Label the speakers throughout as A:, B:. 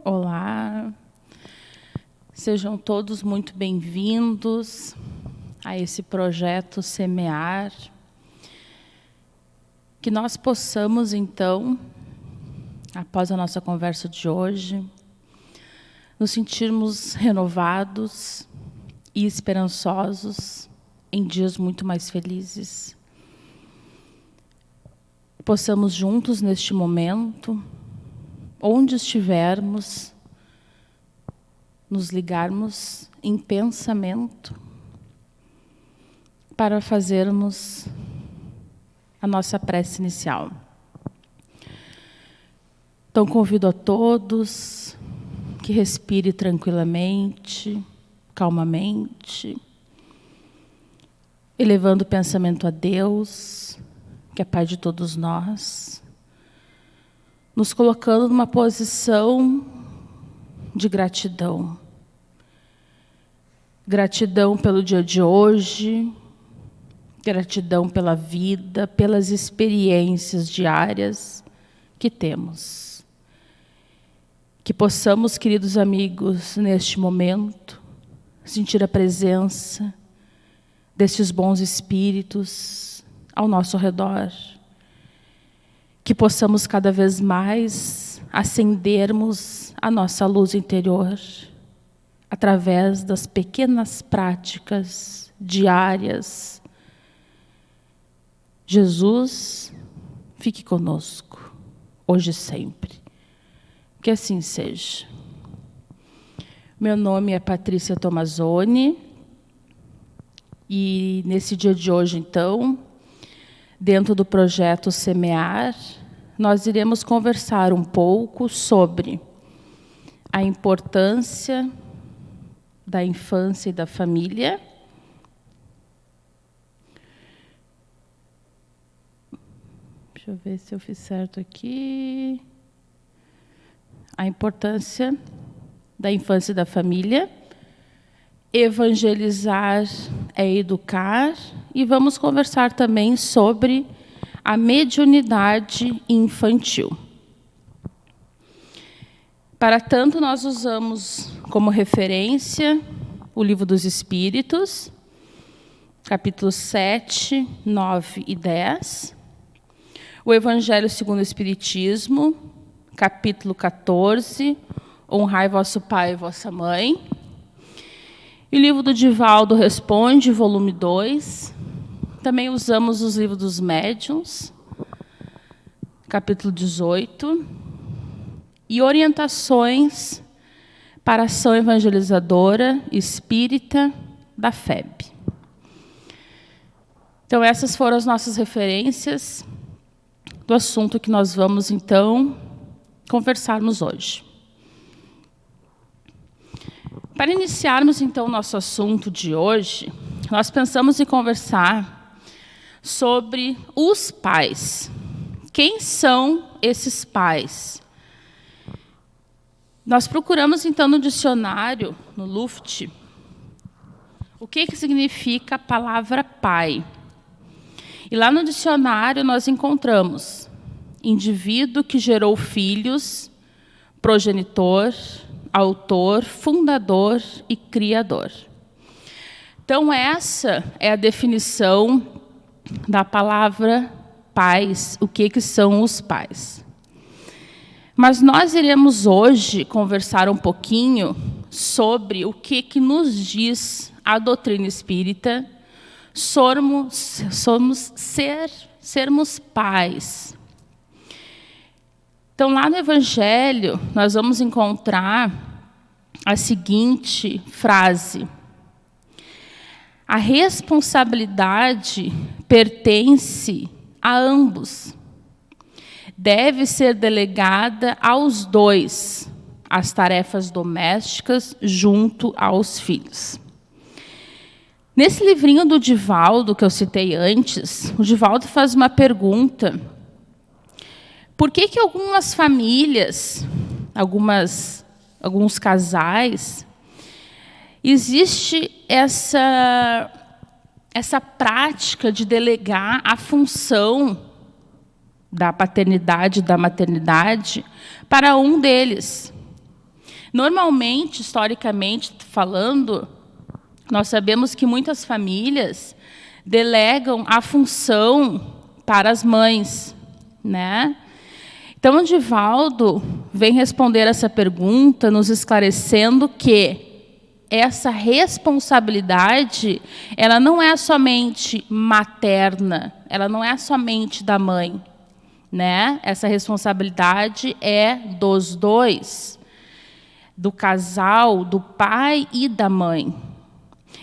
A: Olá, sejam todos muito bem-vindos a esse projeto Semear. Que nós possamos, então, após a nossa conversa de hoje, nos sentirmos renovados e esperançosos em dias muito mais felizes. Possamos juntos, neste momento, onde estivermos, nos ligarmos em pensamento para fazermos a nossa prece inicial. Então, convido a todos que respire tranquilamente, calmamente, elevando o pensamento a Deus, que é Pai de todos nós, nos colocando numa posição de gratidão. Gratidão pelo dia de hoje, gratidão pela vida, pelas experiências diárias que temos. Que possamos, queridos amigos, neste momento, sentir a presença desses bons espíritos ao nosso redor. Que possamos cada vez mais acendermos a nossa luz interior através das pequenas práticas diárias. Jesus, fique conosco, hoje e sempre. Que assim seja. Meu nome é Patrícia Tomazoni e nesse dia de hoje, então, dentro do projeto Semear, nós iremos conversar um pouco sobre a importância da infância e da família, deixa eu ver se eu fiz certo aqui, a importância da infância e da família, evangelizar é educar, e vamos conversar também sobre a mediunidade infantil. Para tanto, nós usamos como referência o Livro dos Espíritos, capítulos 7, 9 e 10, o Evangelho segundo o Espiritismo, capítulo 14, Honrai vosso pai e vossa mãe, e o livro do Divaldo Responde, volume 2. Também usamos os livros dos médiuns, capítulo 18, e orientações para a ação evangelizadora espírita da FEB. Então, essas foram as nossas referências do assunto que nós vamos, então, conversarmos hoje. Para iniciarmos, então, o nosso assunto de hoje, nós pensamos em conversar sobre os pais. Quem são esses pais? Nós procuramos, então, no dicionário, no Luft, o que significa a palavra pai. E lá no dicionário nós encontramos indivíduo que gerou filhos, progenitor, autor, fundador e criador. Então, essa é a definição da palavra pais, o que são os pais. Mas nós iremos hoje conversar um pouquinho sobre o que nos diz a doutrina espírita, sermos pais. Então, lá no Evangelho, nós vamos encontrar a seguinte frase: a responsabilidade pertence a ambos. Deve ser delegada aos dois as tarefas domésticas junto aos filhos. Nesse livrinho do Divaldo, que eu citei antes, o Divaldo faz uma pergunta: por que algumas famílias, alguns casais, existe essa prática de delegar a função da paternidade e da maternidade para um deles? Normalmente, historicamente falando, nós sabemos que muitas famílias delegam a função para as mães, né? Então, o Divaldo vem responder essa pergunta, nos esclarecendo que essa responsabilidade, ela não é somente materna, ela não é somente da mãe, né? Essa responsabilidade é dos dois, do casal, do pai e da mãe.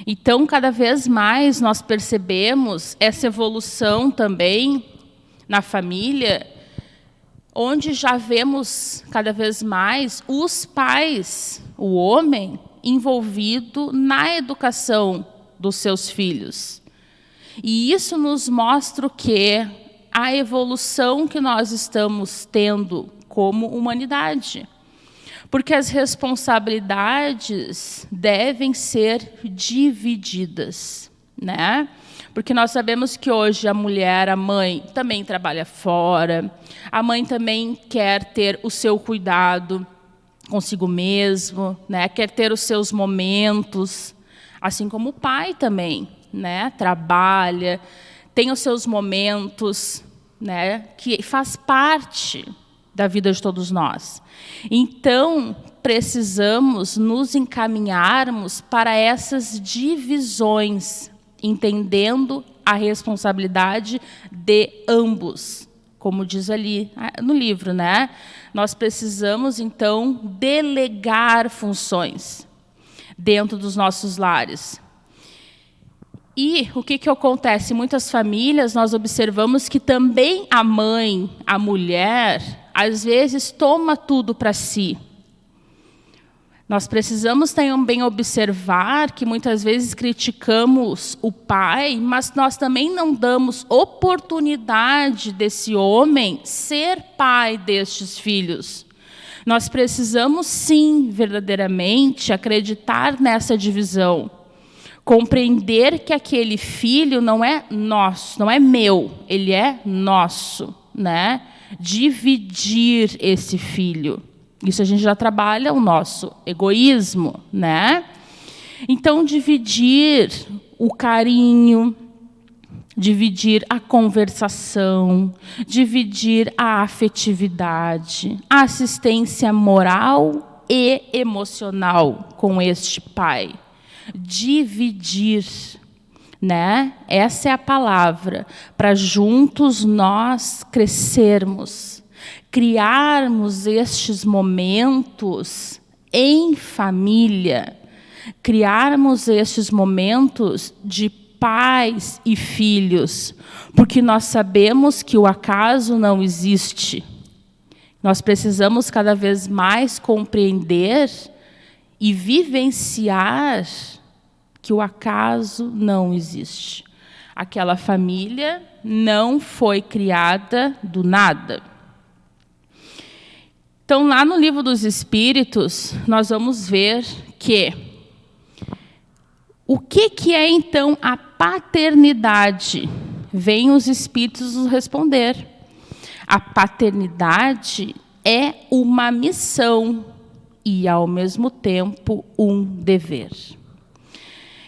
A: Então, cada vez mais nós percebemos essa evolução também na família, onde já vemos cada vez mais os pais, o homem, envolvido na educação dos seus filhos. E isso nos mostra o quê? A evolução que nós estamos tendo como humanidade. Porque as responsabilidades devem ser divididas, né? Porque nós sabemos que hoje a mulher, a mãe, também trabalha fora, a mãe também quer ter o seu cuidado consigo mesmo, né? Quer ter os seus momentos, assim como o pai também, né? Trabalha, tem os seus momentos, né? Que faz parte da vida de todos nós. Então, precisamos nos encaminharmos para essas divisões, entendendo a responsabilidade de ambos, como diz ali no livro, né? Nós precisamos, então, delegar funções dentro dos nossos lares. E o que acontece? Em muitas famílias, nós observamos que também a mãe, a mulher, às vezes toma tudo para si. Nós precisamos também observar que muitas vezes criticamos o pai, mas nós também não damos oportunidade desse homem ser pai destes filhos. Nós precisamos, sim, verdadeiramente, acreditar nessa divisão. Compreender que aquele filho não é nosso, não é meu, ele é nosso, né? Dividir esse filho. Isso a gente já trabalha o nosso egoísmo, né? Então, dividir o carinho, dividir a conversação, dividir a afetividade, a assistência moral e emocional com este pai. Dividir, né? Essa é a palavra, para juntos nós crescermos, criarmos estes momentos em família, criarmos estes momentos de pais e filhos, porque nós sabemos que o acaso não existe. Nós precisamos cada vez mais compreender e vivenciar que o acaso não existe. Aquela família não foi criada do nada. Então, lá no Livro dos Espíritos, nós vamos ver que o que é, então, a paternidade? Vêm os Espíritos nos responder. A paternidade é uma missão e, ao mesmo tempo, um dever.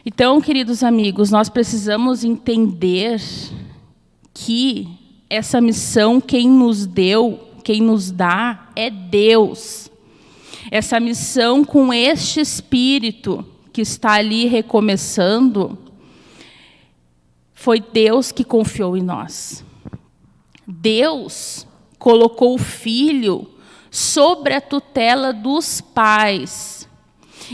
A: Então, queridos amigos, nós precisamos entender que essa missão, quem nos deu, quem nos dá, é Deus. Essa missão com este Espírito que está ali recomeçando, foi Deus que confiou em nós. Deus colocou o Filho sobre a tutela dos pais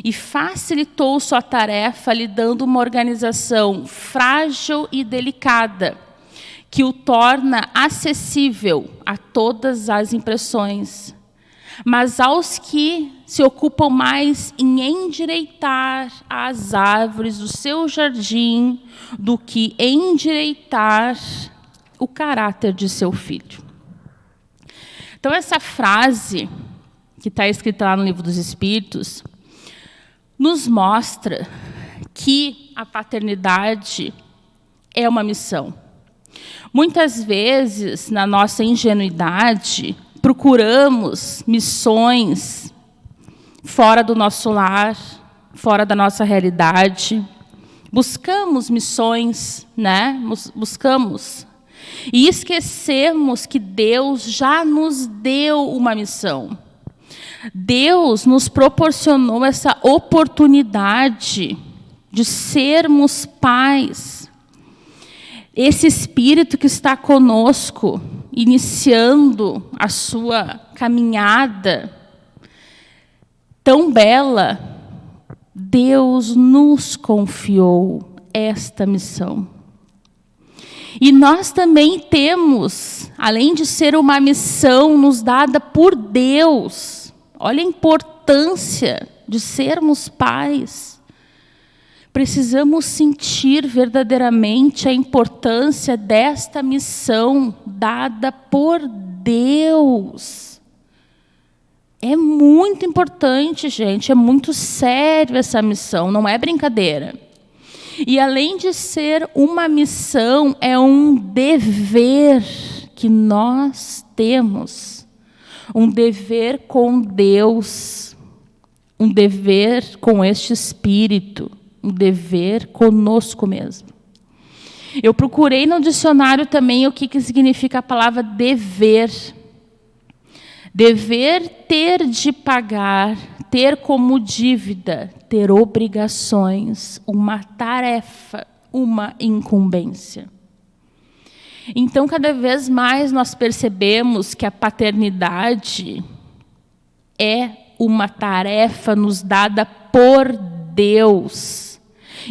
A: e facilitou sua tarefa lhe dando uma organização frágil e delicada, que o torna acessível a todas as impressões. Mas aos que se ocupam mais em endireitar as árvores do seu jardim do que endireitar o caráter de seu filho. Então, essa frase, que está escrita lá no Livro dos Espíritos, nos mostra que a paternidade é uma missão. Muitas vezes, na nossa ingenuidade, procuramos missões fora do nosso lar, fora da nossa realidade. Buscamos missões, né? Buscamos. E esquecemos que Deus já nos deu uma missão. Deus nos proporcionou essa oportunidade de sermos pais. Esse Espírito que está conosco, iniciando a sua caminhada tão bela, Deus nos confiou esta missão. E nós também temos, além de ser uma missão nos dada por Deus, olha a importância de sermos pais. Precisamos sentir verdadeiramente a importância desta missão dada por Deus. É muito importante, gente, é muito sério essa missão, não é brincadeira. E além de ser uma missão, é um dever que nós temos. Um dever com Deus, um dever com este Espírito, um dever conosco mesmo. Eu procurei no dicionário também o que significa a palavra dever. Dever, ter de pagar, ter como dívida, ter obrigações, uma tarefa, uma incumbência. Então, cada vez mais nós percebemos que a paternidade é uma tarefa nos dada por Deus.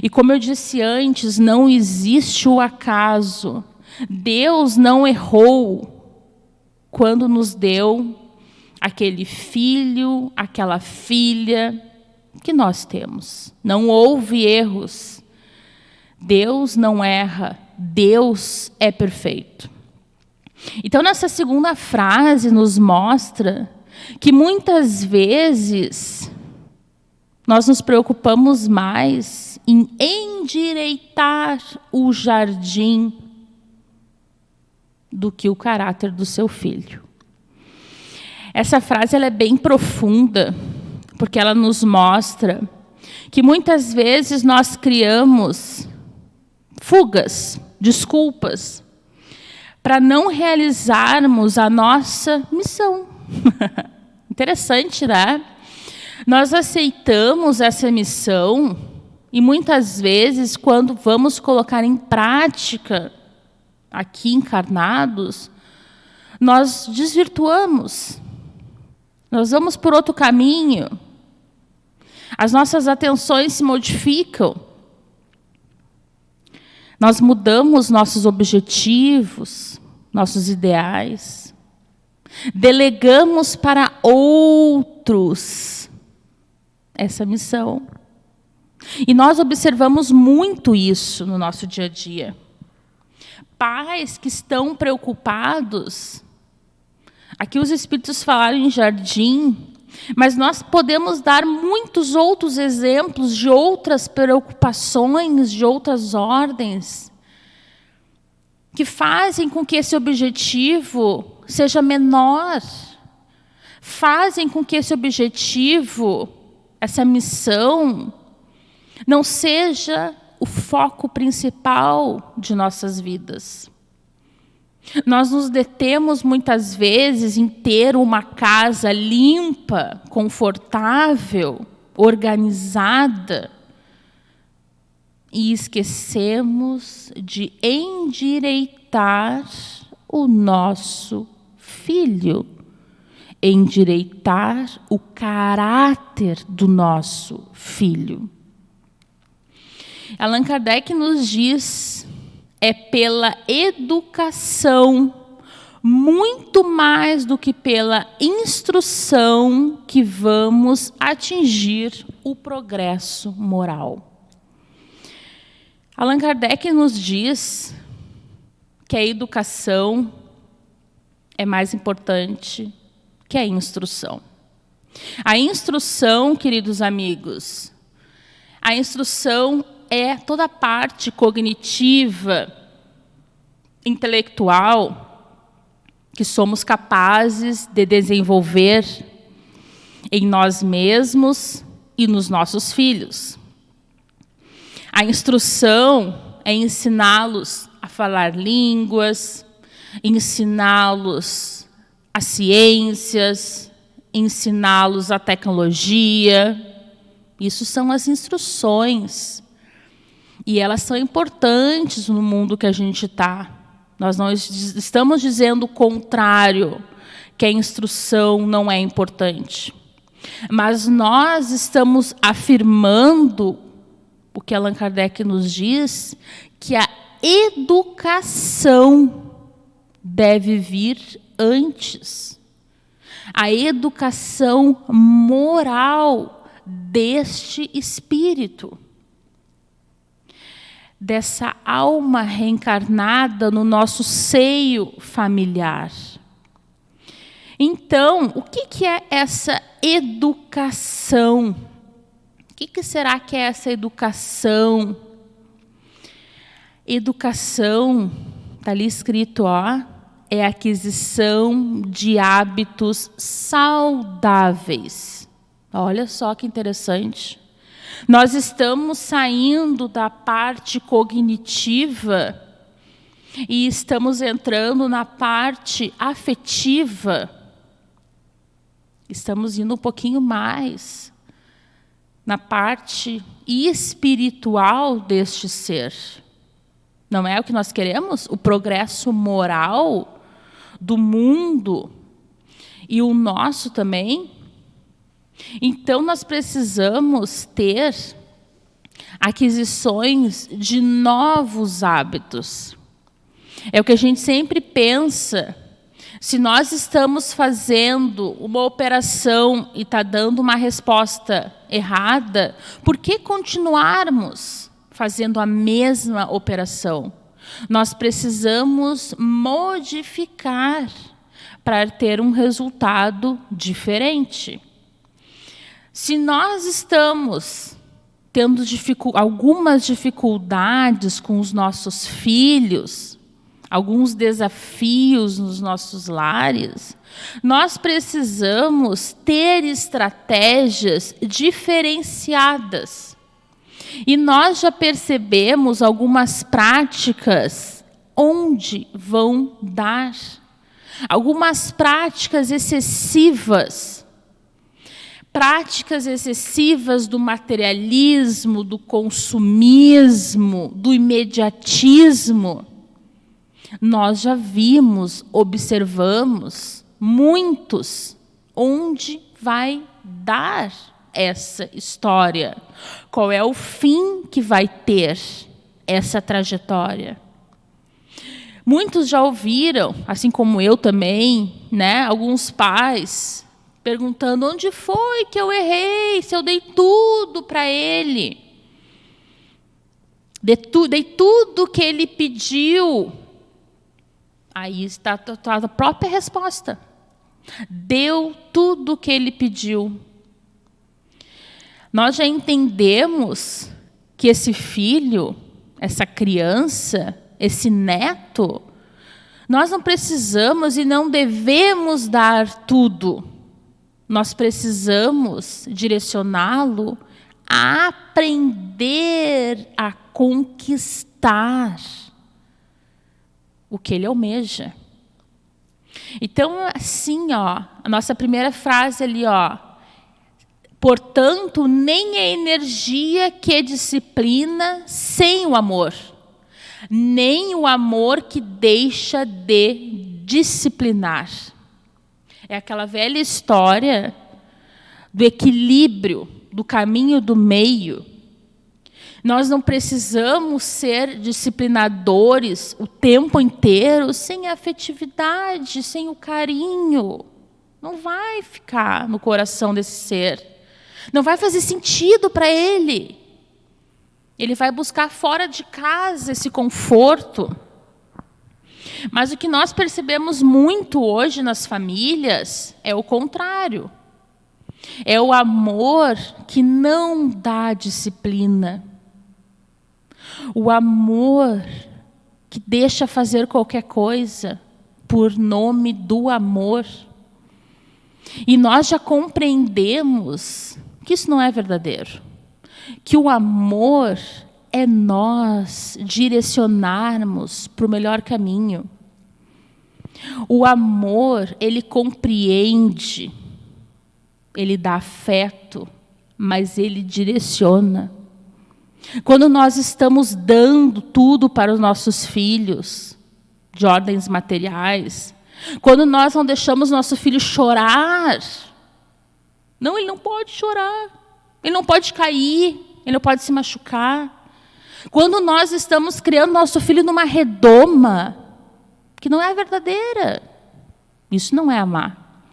A: E como eu disse antes, não existe o acaso. Deus não errou quando nos deu aquele filho, aquela filha que nós temos. Não houve erros. Deus não erra. Deus é perfeito. Então, nessa segunda frase nos mostra que muitas vezes nós nos preocupamos mais em endireitar o jardim do que o caráter do seu filho. Essa frase ela é bem profunda, porque ela nos mostra que muitas vezes nós criamos fugas, desculpas, para não realizarmos a nossa missão. Interessante, né? Nós aceitamos essa missão e muitas vezes, quando vamos colocar em prática, aqui encarnados, nós desvirtuamos. Nós vamos por outro caminho. As nossas atenções se modificam. Nós mudamos nossos objetivos, nossos ideais. Delegamos para outros essa missão. E nós observamos muito isso no nosso dia a dia. Pais que estão preocupados. Aqui os Espíritos falaram em jardim, mas nós podemos dar muitos outros exemplos de outras preocupações, de outras ordens, que fazem com que esse objetivo seja menor, fazem com que esse objetivo, essa missão, não seja o foco principal de nossas vidas. Nós nos detemos muitas vezes em ter uma casa limpa, confortável, organizada, e esquecemos de endireitar o nosso filho, endireitar o caráter do nosso filho. Allan Kardec nos diz: é pela educação, muito mais do que pela instrução, que vamos atingir o progresso moral. Allan Kardec nos diz que a educação é mais importante que a instrução. A instrução, queridos amigos, a instrução é toda a parte cognitiva, intelectual, que somos capazes de desenvolver em nós mesmos e nos nossos filhos. A instrução é ensiná-los a falar línguas, ensiná-los as ciências, ensiná-los a tecnologia. Isso são as instruções. E elas são importantes no mundo que a gente está. Nós não estamos dizendo o contrário, que a instrução não é importante. Mas nós estamos afirmando o que Allan Kardec nos diz, que a educação deve vir antes. A educação moral deste espírito, dessa alma reencarnada no nosso seio familiar. Então, o que é essa educação? O que será que é essa educação? Educação, está ali escrito, é a aquisição de hábitos saudáveis. Olha só que interessante. Nós estamos saindo da parte cognitiva e estamos entrando na parte afetiva. Estamos indo um pouquinho mais na parte espiritual deste ser. Não é o que nós queremos? O progresso moral do mundo e o nosso também. Então, nós precisamos ter aquisições de novos hábitos. É o que a gente sempre pensa. Se nós estamos fazendo uma operação e está dando uma resposta errada, por que continuarmos fazendo a mesma operação? Nós precisamos modificar para ter um resultado diferente. Se nós estamos tendo algumas dificuldades com os nossos filhos, alguns desafios nos nossos lares, nós precisamos ter estratégias diferenciadas. E nós já percebemos algumas práticas onde vão dar. Algumas práticas excessivas. Práticas excessivas do materialismo, do consumismo, do imediatismo. Nós já vimos, observamos, muitos, onde vai dar essa história. Qual é o fim que vai ter essa trajetória? Muitos já ouviram, assim como eu também, né, alguns pais perguntando onde foi que eu errei, se eu dei tudo para ele. Dei tudo que ele pediu. Aí está a própria resposta. Deu tudo o que ele pediu. Nós já entendemos que esse filho, essa criança, esse neto, nós não precisamos e não devemos dar tudo. Nós precisamos direcioná-lo a aprender a conquistar o que ele almeja. Então, assim, a nossa primeira frase ali, portanto, nem a energia que disciplina sem o amor, nem o amor que deixa de disciplinar. É aquela velha história do equilíbrio, do caminho do meio. Nós não precisamos ser disciplinadores o tempo inteiro sem a afetividade, sem o carinho. Não vai ficar no coração desse ser. Não vai fazer sentido para ele. Ele vai buscar fora de casa esse conforto. Mas o que nós percebemos muito hoje nas famílias é o contrário. É o amor que não dá disciplina. O amor que deixa fazer qualquer coisa por nome do amor. E nós já compreendemos que isso não é verdadeiro. Que o amor é nós direcionarmos para o melhor caminho. O amor, ele compreende, ele dá afeto, mas ele direciona. Quando nós estamos dando tudo para os nossos filhos, de ordens materiais, quando nós não deixamos nosso filho chorar, não, ele não pode chorar, ele não pode cair, ele não pode se machucar. Quando nós estamos criando nosso filho numa redoma, que não é verdadeira, isso não é amar.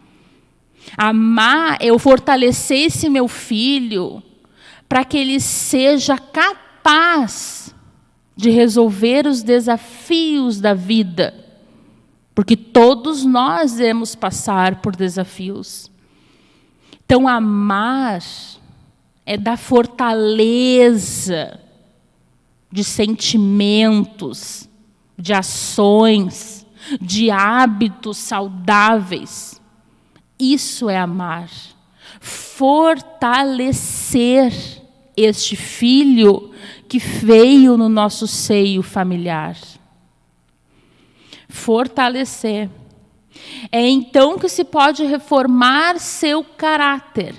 A: Amar é eu fortalecer esse meu filho para que ele seja capaz de resolver os desafios da vida. Porque todos nós iremos passar por desafios. Então, amar é dar fortaleza de sentimentos, de ações, de hábitos saudáveis. Isso é amar. Fortalecer este filho que veio no nosso seio familiar. Fortalecer. É então que se pode reformar seu caráter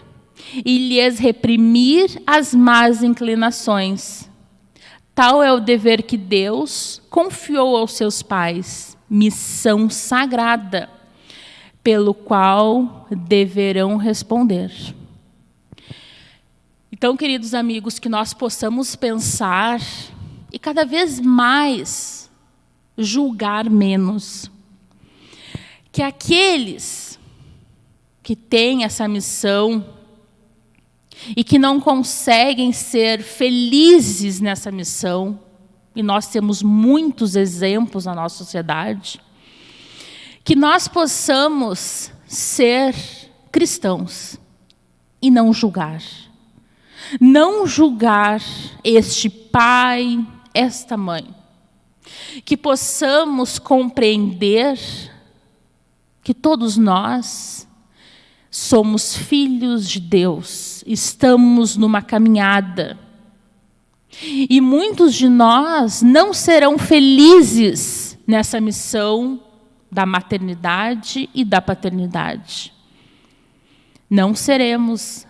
A: e lhes reprimir as más inclinações. Tal é o dever que Deus confiou aos seus pais, missão sagrada, pelo qual deverão responder. Então, queridos amigos, que nós possamos pensar e cada vez mais julgar menos. Que aqueles que têm essa missão e que não conseguem ser felizes nessa missão, e nós temos muitos exemplos na nossa sociedade, que nós possamos ser cristãos e não julgar. Não julgar este pai, esta mãe. Que possamos compreender que todos nós somos filhos de Deus, estamos numa caminhada. E muitos de nós não serão felizes nessa missão da maternidade e da paternidade. Não seremos.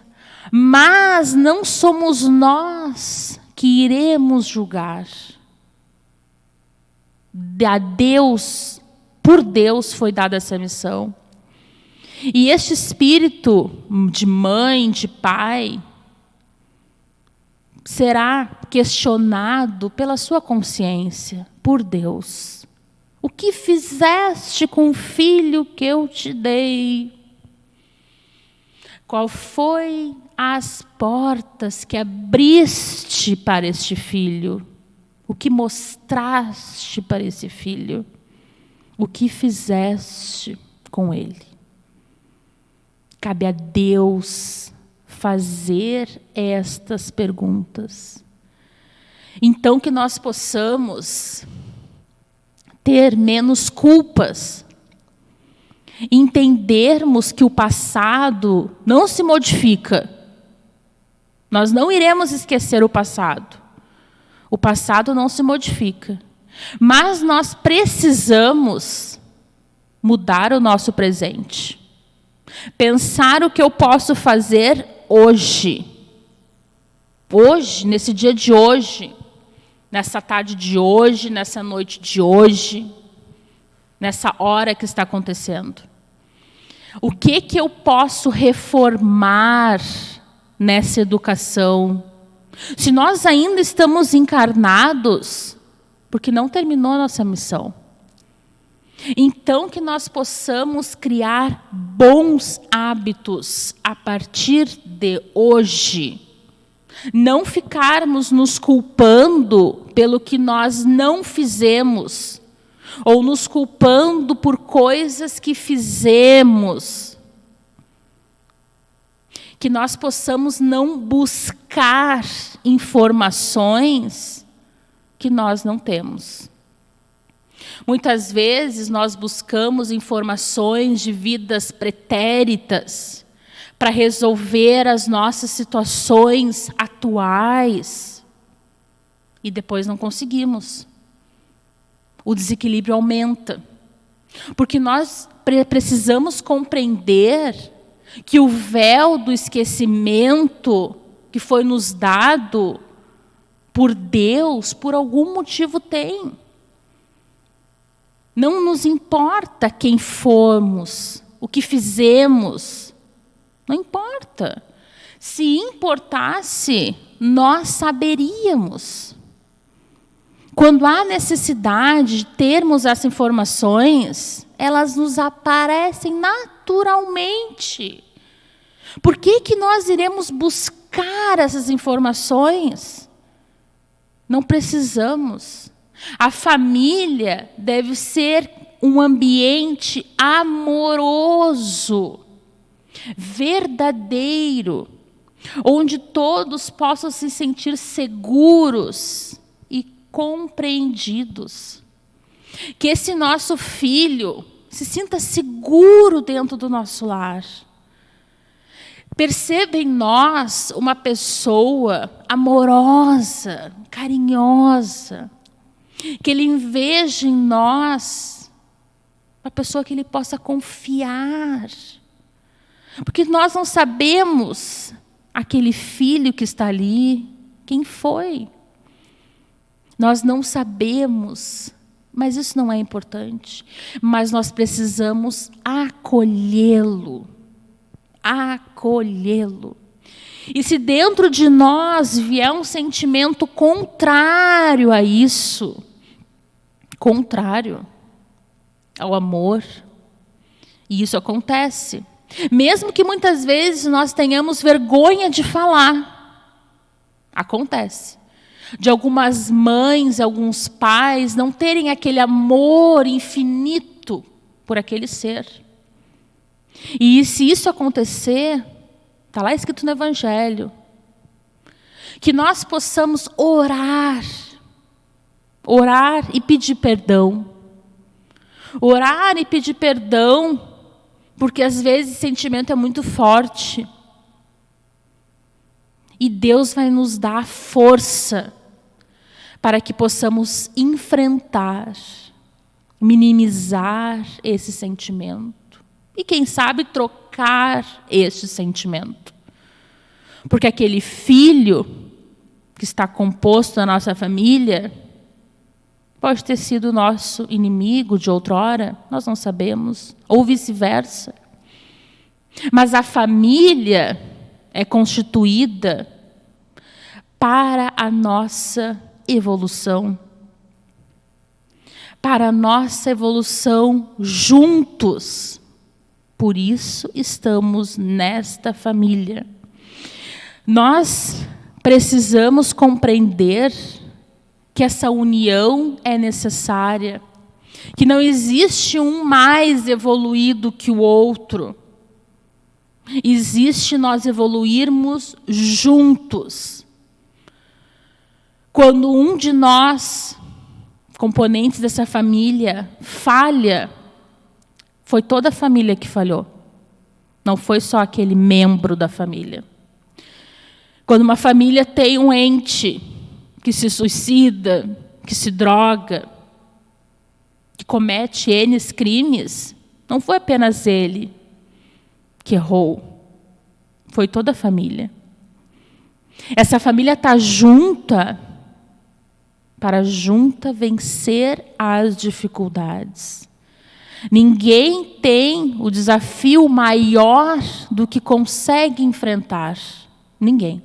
A: Mas não somos nós que iremos julgar. A Deus, por Deus foi dada essa missão. E este espírito de mãe, de pai, será questionado pela sua consciência, por Deus. O que fizeste com o filho que eu te dei? Qual foi as portas que abriste para este filho? O que mostraste para esse filho? O que fizeste com ele? Cabe a Deus fazer estas perguntas. Então, que nós possamos ter menos culpas, entendermos que o passado não se modifica. Nós não iremos esquecer o passado. O passado não se modifica. Mas nós precisamos mudar o nosso presente. Pensar o que eu posso fazer hoje. Hoje, nesse dia de hoje, nessa tarde de hoje, nessa noite de hoje, nessa hora que está acontecendo. O que eu posso reformar nessa educação? Se nós ainda estamos encarnados, porque não terminou a nossa missão. Então, que nós possamos criar bons hábitos a partir de hoje. Não ficarmos nos culpando pelo que nós não fizemos, ou nos culpando por coisas que fizemos. Que nós possamos não buscar informações que nós não temos. Muitas vezes nós buscamos informações de vidas pretéritas para resolver as nossas situações atuais e depois não conseguimos. O desequilíbrio aumenta. Porque nós precisamos compreender que o véu do esquecimento que foi nos dado por Deus, por algum motivo tem. Não nos importa quem fomos, o que fizemos. Não importa. Se importasse, nós saberíamos. Quando há necessidade de termos essas informações, elas nos aparecem naturalmente. Por que nós iremos buscar essas informações? Não precisamos. A família deve ser um ambiente amoroso, verdadeiro, onde todos possam se sentir seguros e compreendidos. Que esse nosso filho se sinta seguro dentro do nosso lar. Perceba em nós uma pessoa amorosa, carinhosa. Que ele veja em nós uma pessoa que ele possa confiar. Porque nós não sabemos aquele filho que está ali, quem foi. Nós não sabemos, mas isso não é importante. Mas nós precisamos acolhê-lo. Acolhê-lo. E se dentro de nós vier um sentimento contrário a isso, contrário ao amor, e isso acontece, mesmo que muitas vezes nós tenhamos vergonha de falar, acontece. De algumas mães, alguns pais não terem aquele amor infinito por aquele ser. E se isso acontecer, está lá escrito no Evangelho, que nós possamos orar e pedir perdão. Orar e pedir perdão, porque às vezes o sentimento é muito forte. E Deus vai nos dar força para que possamos enfrentar, minimizar esse sentimento. E quem sabe trocar esse sentimento. Porque aquele filho que está composto da nossa família pode ter sido nosso inimigo de outrora, nós não sabemos, ou vice-versa. Mas a família é constituída para a nossa evolução. Para a nossa evolução juntos. Por isso estamos nesta família. Nós precisamos compreender que essa união é necessária, que não existe um mais evoluído que o outro. Existe nós evoluirmos juntos. Quando um de nós, componentes dessa família, falha, foi toda a família que falhou. Não foi só aquele membro da família. Quando uma família tem um ente que se suicida, que se droga, que comete N crimes, não foi apenas ele que errou. Foi toda a família. Essa família está junta para junta vencer as dificuldades. Ninguém tem o desafio maior do que consegue enfrentar. Ninguém.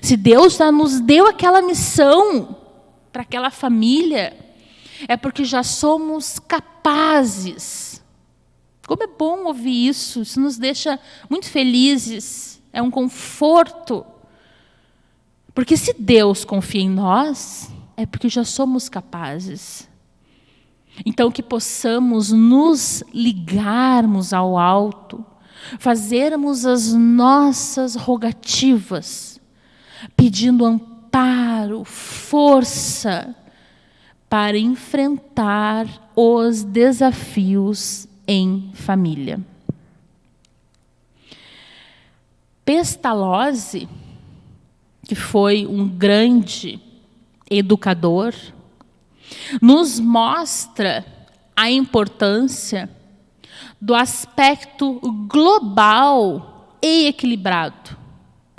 A: Se Deus já nos deu aquela missão para aquela família, é porque já somos capazes. Como é bom ouvir isso, isso nos deixa muito felizes, é um conforto. Porque se Deus confia em nós, é porque já somos capazes. Então que possamos nos ligarmos ao alto, fazermos as nossas rogativas, pedindo amparo, força, para enfrentar os desafios em família. Pestalozzi, que foi um grande educador, nos mostra a importância do aspecto global e equilibrado,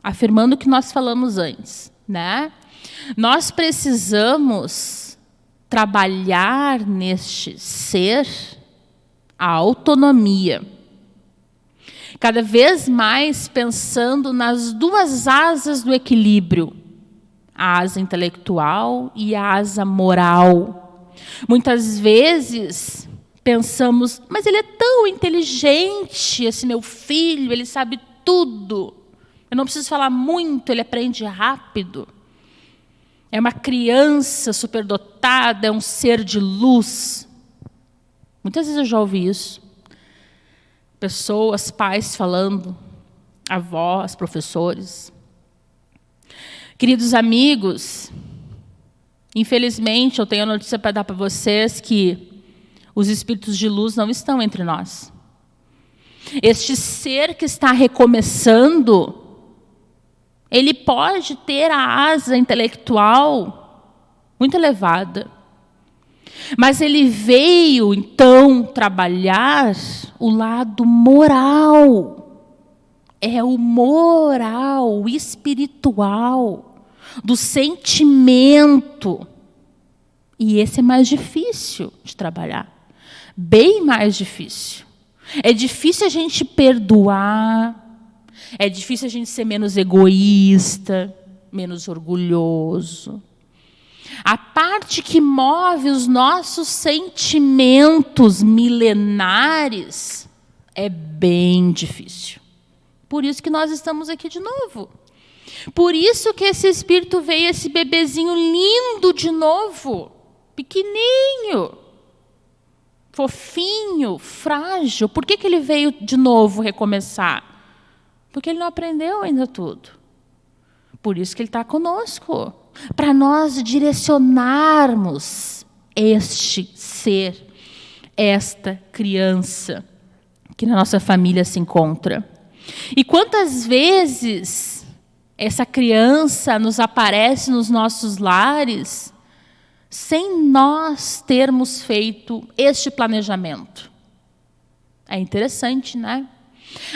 A: afirmando o que nós falamos antes, né? Nós precisamos trabalhar neste ser a autonomia, cada vez mais pensando nas duas asas do equilíbrio, a asa intelectual e a asa moral. Muitas vezes pensamos, mas ele é tão inteligente, esse meu filho, ele sabe tudo. Eu não preciso falar muito, ele aprende rápido. É uma criança superdotada, é um ser de luz. Muitas vezes eu já ouvi isso. Pessoas, pais falando, avós, professores. Queridos amigos, infelizmente eu tenho a notícia para dar para vocês que os espíritos de luz não estão entre nós. Este ser que está recomeçando, ele pode ter a asa intelectual muito elevada, mas ele veio, então, trabalhar o lado moral. É o moral, o espiritual, do sentimento. E esse é mais difícil de trabalhar. Bem mais difícil. É difícil a gente perdoar. É difícil a gente ser menos egoísta, menos orgulhoso. A parte que move os nossos sentimentos milenares é bem difícil. Por isso que nós estamos aqui de novo. Por isso que esse espírito veio, esse bebezinho lindo de novo, pequenininho, fofinho, frágil. Por que ele veio de novo recomeçar? Porque ele não aprendeu ainda tudo. Por isso que ele está conosco. Para nós direcionarmos este ser, esta criança que na nossa família se encontra. E quantas vezes essa criança nos aparece nos nossos lares sem nós termos feito este planejamento? É interessante, né?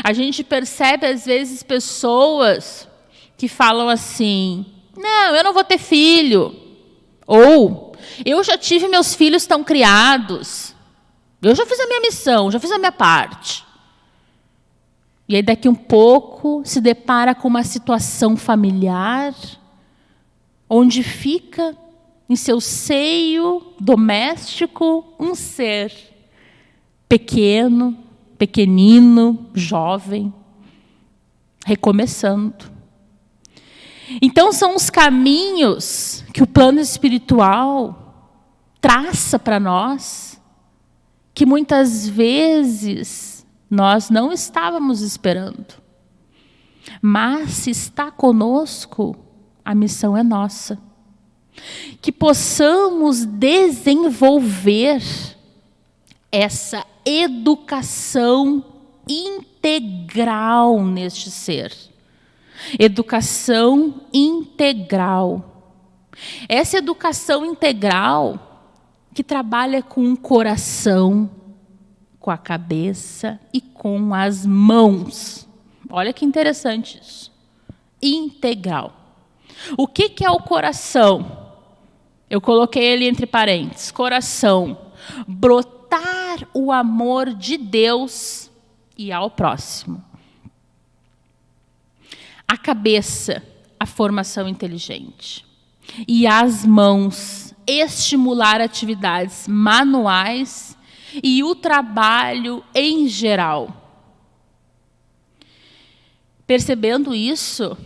A: A gente percebe, às vezes, pessoas que falam assim, não, eu não vou ter filho. Ou, eu já tive meus filhos tão criados. Eu já fiz a minha missão, já fiz a minha parte. E aí, daqui um pouco, se depara com uma situação familiar, onde fica em seu seio doméstico um ser pequeno, pequenino, jovem, recomeçando. Então, são os caminhos que o plano espiritual traça para nós, que muitas vezes nós não estávamos esperando. Mas, se está conosco, a missão é nossa. Que possamos desenvolver essa educação integral neste ser. Educação integral. Essa educação integral que trabalha com o coração, com a cabeça e com as mãos. Olha que interessante isso. Integral. O que é o coração? Eu coloquei ele entre parênteses. Coração. Brotar o amor de Deus e ao próximo. A cabeça, a formação inteligente. E as mãos, estimular atividades manuais e o trabalho em geral. Percebendo isso,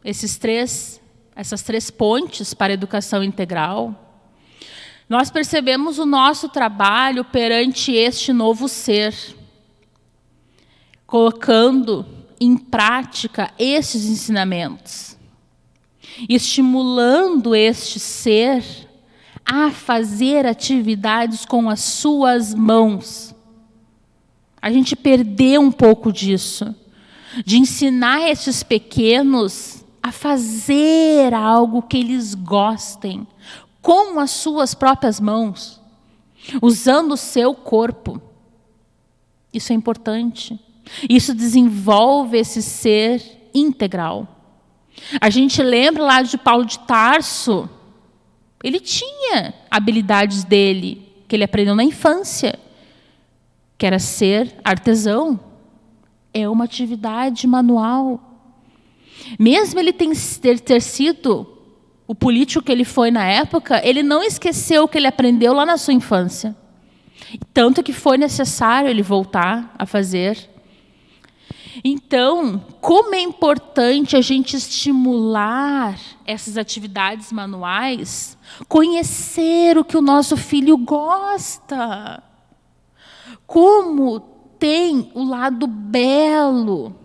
A: essas três pontes para a educação integral, nós percebemos o nosso trabalho perante este novo ser, colocando em prática estes ensinamentos, estimulando este ser a fazer atividades com as suas mãos. A gente perdeu um pouco disso, de ensinar esses pequenos a fazer algo que eles gostem, com as suas próprias mãos, usando o seu corpo. Isso é importante. Isso desenvolve esse ser integral. A gente lembra lá de Paulo de Tarso, ele tinha habilidades dele, que ele aprendeu na infância, que era ser artesão. É uma atividade manual. Mesmo ele ter sido o político que ele foi na época, ele não esqueceu o que ele aprendeu lá na sua infância. Tanto que foi necessário ele voltar a fazer. Então, como é importante a gente estimular essas atividades manuais, conhecer o que o nosso filho gosta. Como tem o lado belo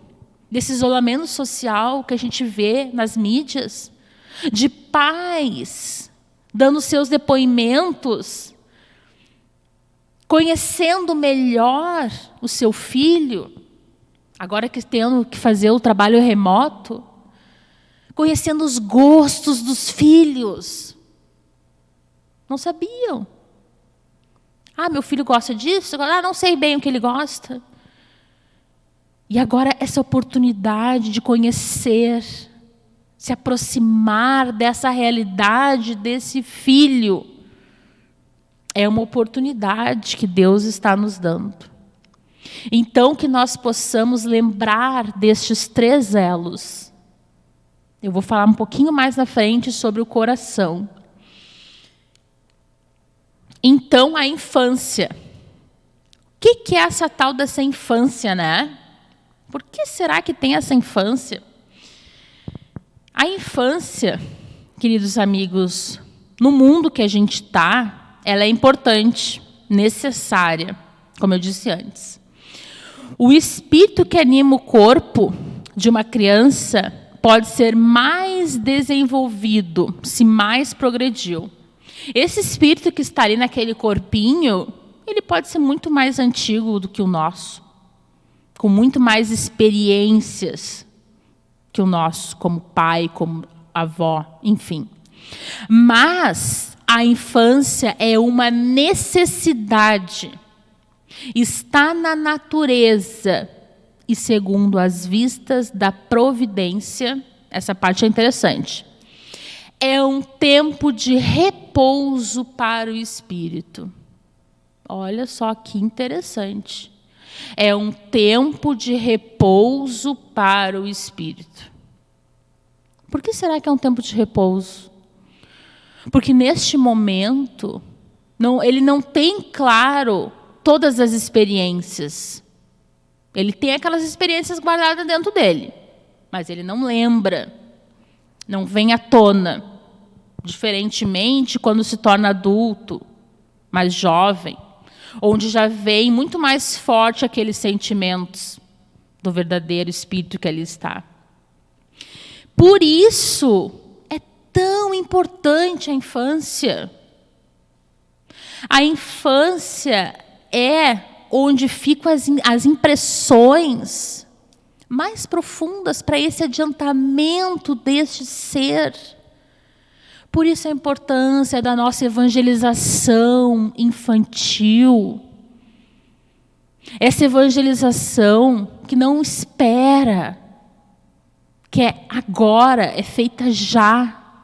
A: desse isolamento social que a gente vê nas mídias, de pais dando seus depoimentos, conhecendo melhor o seu filho, agora que tendo que fazer o trabalho remoto, conhecendo os gostos dos filhos. Não sabiam. Meu filho gosta disso, não sei bem o que ele gosta. E agora essa oportunidade de conhecer, se aproximar dessa realidade desse filho, é uma oportunidade que Deus está nos dando. Então, que nós possamos lembrar destes 3 elos. Eu vou falar um pouquinho mais na frente sobre o coração. Então, a infância. O que é essa tal dessa infância, né? Por que será que tem essa infância? A infância, queridos amigos, no mundo que a gente está, ela é importante, necessária, como eu disse antes. O espírito que anima o corpo de uma criança pode ser mais desenvolvido, se mais progrediu. Esse espírito que está ali naquele corpinho, ele pode ser muito mais antigo do que o nosso, com muito mais experiências que o nosso, como pai, como avó, enfim. Mas a infância é uma necessidade. Está na natureza e segundo as vistas da providência, essa parte é interessante. É um tempo de repouso para o espírito. Olha só que interessante. É um tempo de repouso para o espírito. Por que será que é um tempo de repouso? Porque neste momento, ele não tem claro todas as experiências. Ele tem aquelas experiências guardadas dentro dele, mas ele não lembra, não vem à tona. Diferentemente quando se torna adulto, mais jovem, onde já vem muito mais forte aqueles sentimentos do verdadeiro espírito que ali está. Por isso é tão importante a infância. A infância é onde ficam as impressões mais profundas para esse adiantamento deste ser. Por isso a importância da nossa evangelização infantil. Essa evangelização que não espera, que é agora, é feita já.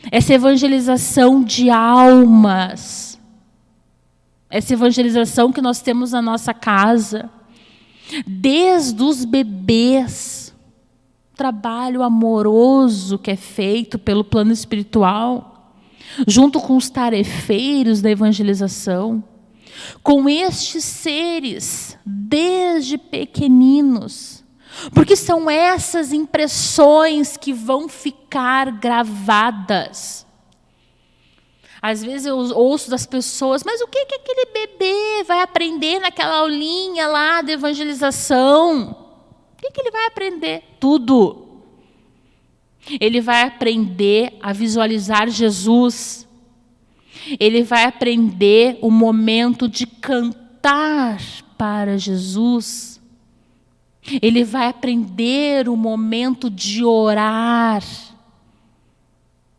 A: Essa evangelização de almas. Essa evangelização que nós temos na nossa casa. Desde os bebês. Trabalho amoroso que é feito pelo plano espiritual, junto com os tarefeiros da evangelização, com estes seres, desde pequeninos, porque são essas impressões que vão ficar gravadas. Às vezes eu ouço das pessoas, mas o que aquele bebê vai aprender naquela aulinha lá de evangelização? O que ele vai aprender? Tudo. Ele vai aprender a visualizar Jesus. Ele vai aprender o momento de cantar para Jesus. Ele vai aprender o momento de orar.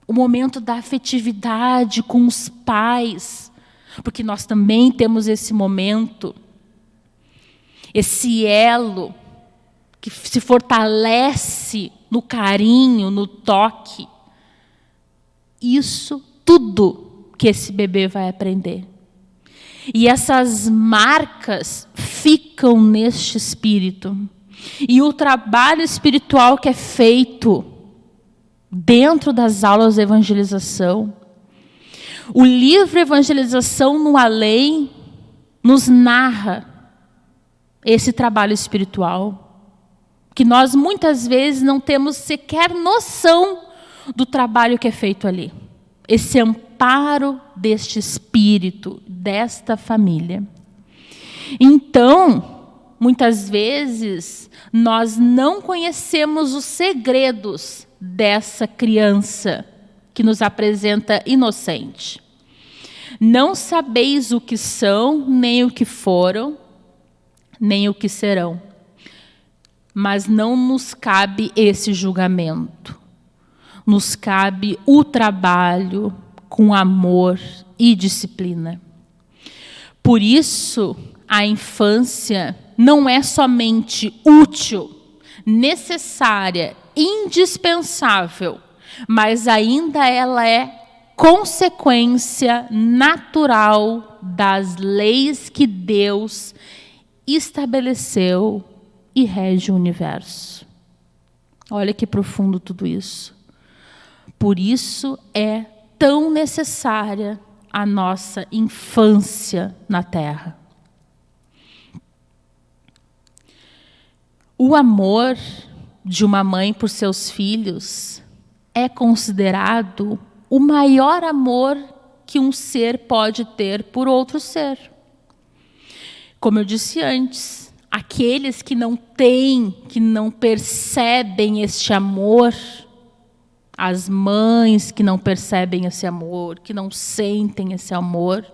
A: O momento da afetividade com os pais. Porque nós também temos esse momento. Esse elo que se fortalece no carinho, no toque. Isso tudo que esse bebê vai aprender. E essas marcas ficam neste espírito. E o trabalho espiritual que é feito dentro das aulas de evangelização, o livro Evangelização no Além nos narra esse trabalho espiritual, que nós muitas vezes não temos sequer noção do trabalho que é feito ali. Esse amparo deste espírito, desta família. Então, muitas vezes, nós não conhecemos os segredos dessa criança que nos apresenta inocente. Não sabeis o que são, nem o que foram, nem o que serão. Mas não nos cabe esse julgamento. Nos cabe o trabalho com amor e disciplina. Por isso, a infância não é somente útil, necessária, indispensável, mas ainda ela é consequência natural das leis que Deus estabeleceu e rege o universo. Olha que profundo tudo isso. Por isso é tão necessária a nossa infância na Terra. O amor de uma mãe por seus filhos é considerado o maior amor que um ser pode ter por outro ser. Como eu disse antes, aqueles que não têm, que não percebem este amor, as mães que não percebem esse amor, que não sentem esse amor,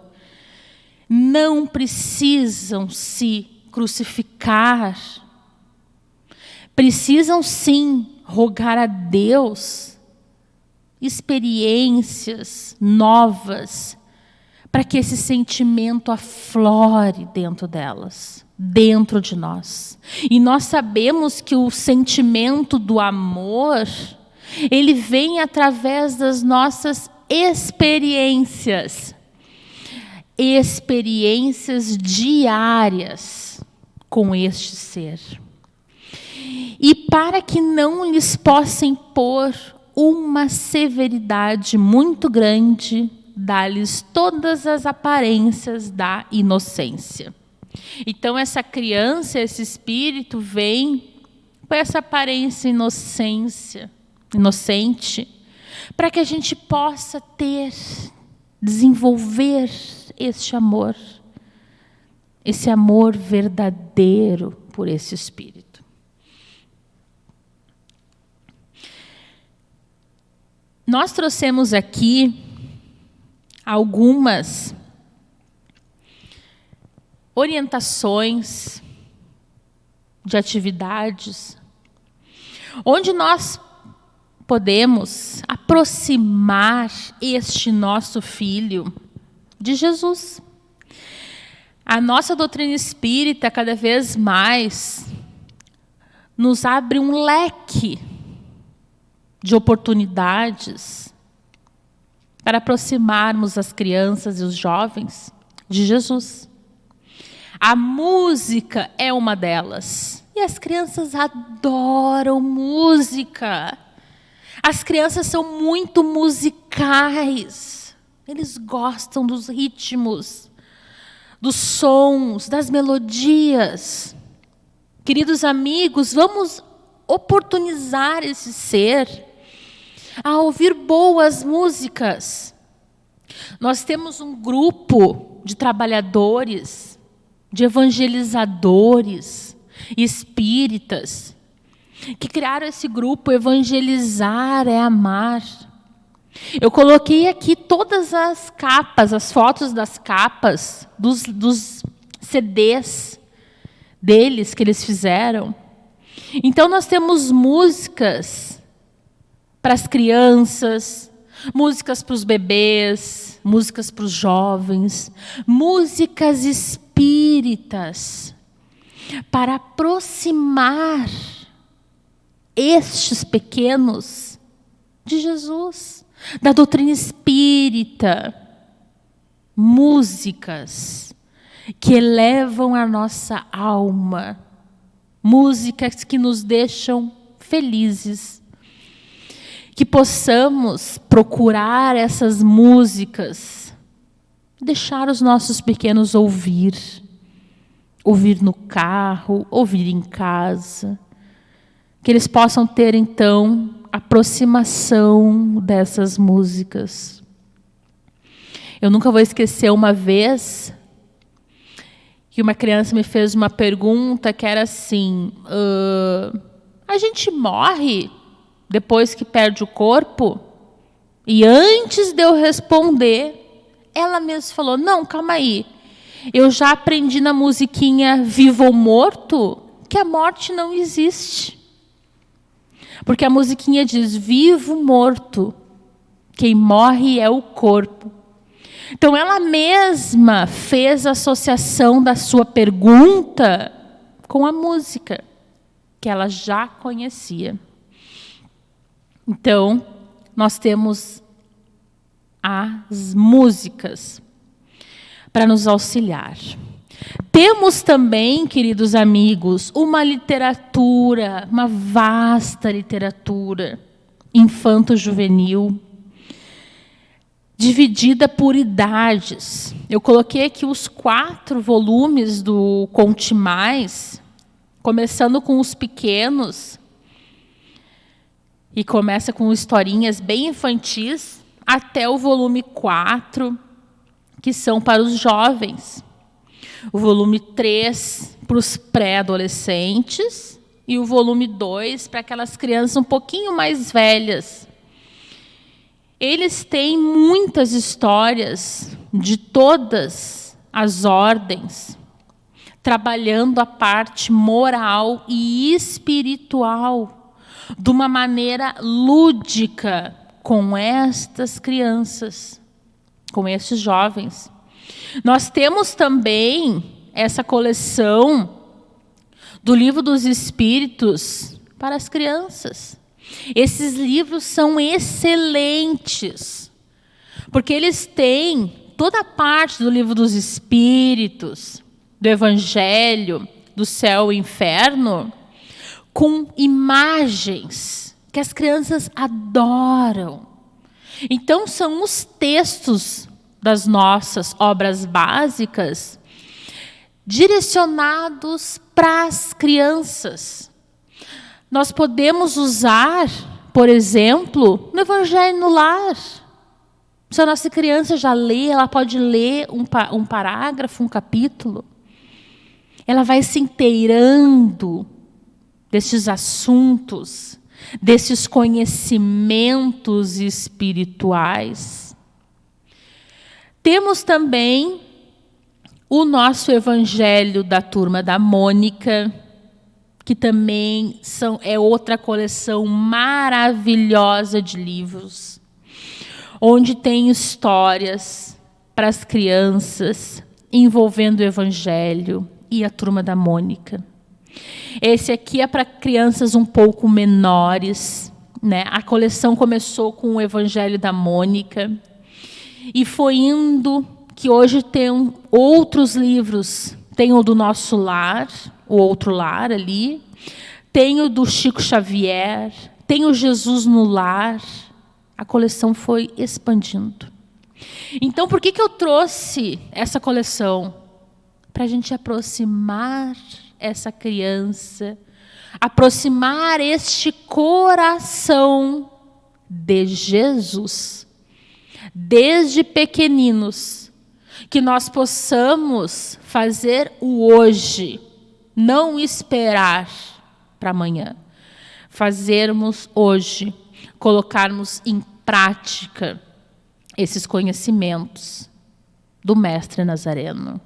A: não precisam se crucificar. Precisam sim rogar a Deus experiências novas para que esse sentimento aflore dentro delas, dentro de nós. E nós sabemos que o sentimento do amor, ele vem através das nossas experiências. Experiências diárias com este ser. E para que não lhes possa impor uma severidade muito grande, dá-lhes todas as aparências da inocência. Então essa criança, esse espírito vem com essa aparência inocente, para que a gente possa desenvolver este amor, esse amor verdadeiro por esse espírito. Nós trouxemos aqui algumas orientações de atividades onde nós podemos aproximar este nosso filho de Jesus. A nossa doutrina espírita, cada vez mais, nos abre um leque de oportunidades para aproximarmos as crianças e os jovens de Jesus. A música é uma delas. E as crianças adoram música. As crianças são muito musicais. Eles gostam dos ritmos, dos sons, das melodias. Queridos amigos, vamos oportunizar esse ser a ouvir boas músicas. Nós temos um grupo de trabalhadores, de evangelizadores, espíritas, que criaram esse grupo. Evangelizar é amar. Eu coloquei aqui todas as capas, as fotos das capas dos CDs deles que eles fizeram. Então nós temos músicas para as crianças, músicas para os bebês, músicas para os jovens, músicas espíritas, para aproximar estes pequenos de Jesus, da doutrina espírita. Músicas que elevam a nossa alma, músicas que nos deixam felizes. Que possamos procurar essas músicas, deixar os nossos pequenos ouvir no carro, ouvir em casa, que eles possam ter, então, aproximação dessas músicas. Eu nunca vou esquecer uma vez que uma criança me fez uma pergunta que era assim, a gente morre depois que perde o corpo? E antes de eu responder, ela mesma falou, não, calma aí, eu já aprendi na musiquinha Vivo ou Morto que a morte não existe. Porque a musiquinha diz, vivo, morto, quem morre é o corpo. Então ela mesma fez a associação da sua pergunta com a música, que ela já conhecia. Então, nós temos as músicas para nos auxiliar. Temos também, queridos amigos, uma literatura, uma vasta literatura infanto-juvenil, dividida por idades. Eu coloquei aqui os 4 volumes do Conte Mais, começando com os pequenos, e começa com historinhas bem infantis, até o volume 4, que são para os jovens. O volume 3 para os pré-adolescentes e o volume 2 para aquelas crianças um pouquinho mais velhas. Eles têm muitas histórias de todas as ordens, trabalhando a parte moral e espiritual de uma maneira lúdica com estas crianças, com estes jovens. Nós temos também essa coleção do Livro dos Espíritos para as crianças. Esses livros são excelentes, porque eles têm toda a parte do Livro dos Espíritos, do Evangelho, do céu e inferno, com imagens que as crianças adoram. Então, são os textos das nossas obras básicas direcionados para as crianças. Nós podemos usar, por exemplo, no Evangelho no Lar. Se a nossa criança já lê, ela pode ler um parágrafo, um capítulo. Ela vai se inteirando desses assuntos, desses conhecimentos espirituais. Temos também o nosso Evangelho da Turma da Mônica, que também é outra coleção maravilhosa de livros, onde tem histórias para as crianças envolvendo o Evangelho e a Turma da Mônica. Esse aqui é para crianças um pouco menores, né? A coleção começou com o Evangelho da Mônica e foi indo, que hoje tem outros livros. Tem o do Nosso Lar, o Outro Lar ali, tem o do Chico Xavier, tem o Jesus no Lar. A coleção foi expandindo. Então, por que eu trouxe essa coleção? Para a gente aproximar essa criança, aproximar este coração de Jesus, desde pequeninos, que nós possamos fazer o hoje, não esperar para amanhã, fazermos hoje, colocarmos em prática esses conhecimentos do Mestre Nazareno.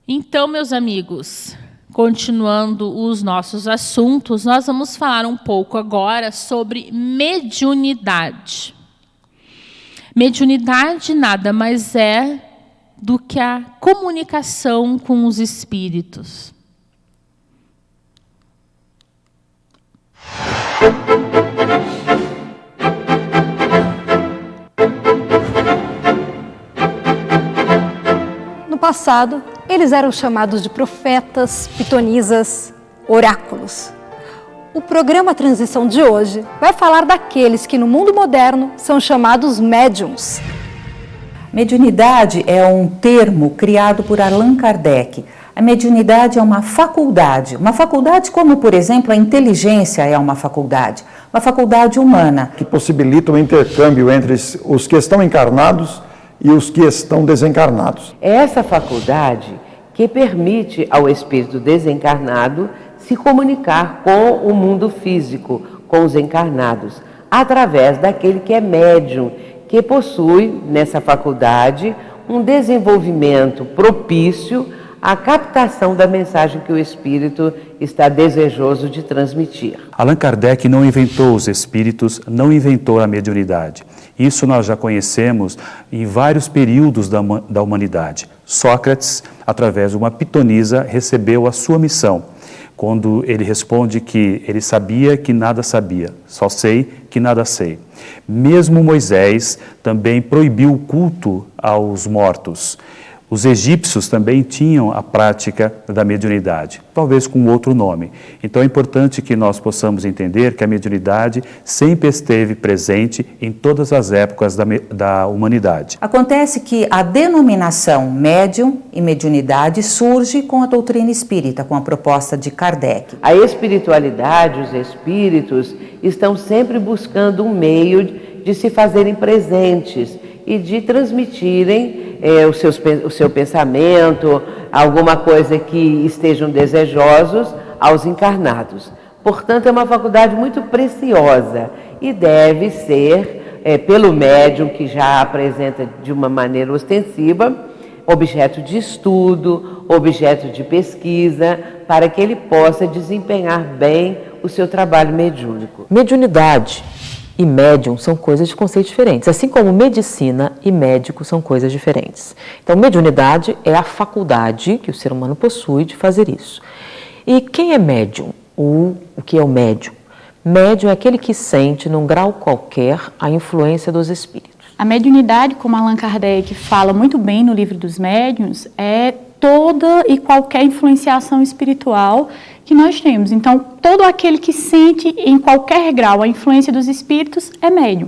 A: Então, meus amigos, continuando os nossos assuntos, nós vamos falar um pouco agora sobre mediunidade. Mediunidade nada mais é do que a comunicação com os espíritos.
B: No passado, eles eram chamados de profetas, pitonisas, oráculos. O programa Transição de hoje vai falar daqueles que no mundo moderno são chamados médiums.
C: Mediunidade é um termo criado por Allan Kardec. A mediunidade é uma faculdade como, por exemplo, a inteligência é uma faculdade humana.
D: Que possibilita o intercâmbio entre os que estão encarnados e os que estão desencarnados.
E: É essa faculdade que permite ao espírito desencarnado se comunicar com o mundo físico, com os encarnados, através daquele que é médium, que possui nessa faculdade um desenvolvimento propício à captação da mensagem que o espírito está desejoso de transmitir.
F: Allan Kardec não inventou os espíritos, não inventou a mediunidade. Isso nós já conhecemos em vários períodos da humanidade. Sócrates, através de uma pitonisa, recebeu a sua missão, quando ele responde que ele sabia que nada sabia, só sei que nada sei. Mesmo Moisés também proibiu o culto aos mortos. Os egípcios também tinham a prática da mediunidade, talvez com outro nome. Então é importante que nós possamos entender que a mediunidade sempre esteve presente em todas as épocas da humanidade.
C: Acontece que a denominação médium e mediunidade surge com a doutrina espírita, com a proposta de Kardec.
E: A espiritualidade, os espíritos, estão sempre buscando um meio de se fazerem presentes e de transmitirem o seu pensamento, alguma coisa que estejam desejosos aos encarnados. Portanto, é uma faculdade muito preciosa e deve ser, pelo médium, que já apresenta de uma maneira ostensiva, objeto de estudo, objeto de pesquisa, para que ele possa desempenhar bem o seu trabalho mediúnico.
G: Mediunidade e médium são coisas de conceitos diferentes, assim como medicina e médico são coisas diferentes. Então, mediunidade é a faculdade que o ser humano possui de fazer isso. E quem é médium? O que é o médium? Médium é aquele que sente, num grau qualquer, a influência dos espíritos.
H: A mediunidade, como Allan Kardec fala muito bem no Livro dos Médiuns, é toda e qualquer influenciação espiritual que nós temos. Então, todo aquele que sente em qualquer grau a influência dos espíritos é médium.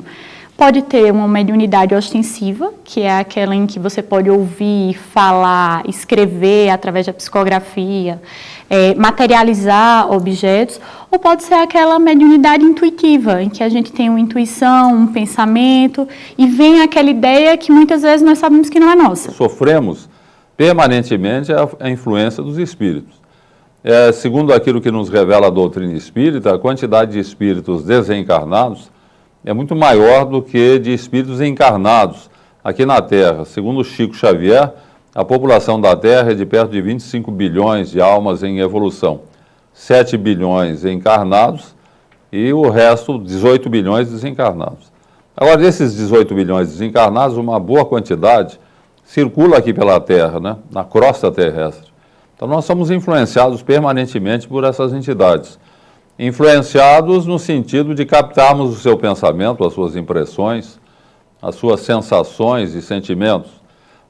H: Pode ter uma mediunidade ostensiva, que é aquela em que você pode ouvir, falar, escrever através da psicografia, materializar objetos, ou pode ser aquela mediunidade intuitiva, em que a gente tem uma intuição, um pensamento, e vem aquela ideia que muitas vezes nós sabemos que não é nossa.
I: Sofremos permanentemente a influência dos espíritos. Segundo aquilo que nos revela a doutrina espírita, a quantidade de espíritos desencarnados é muito maior do que de espíritos encarnados aqui na Terra. Segundo Chico Xavier, a população da Terra é de perto de 25 bilhões de almas em evolução, 7 bilhões encarnados e o resto, 18 bilhões desencarnados. Agora, desses 18 bilhões desencarnados, uma boa quantidade circula aqui pela Terra, né, na crosta terrestre. Então, nós somos influenciados permanentemente por essas entidades. Influenciados no sentido de captarmos o seu pensamento, as suas impressões, as suas sensações e sentimentos,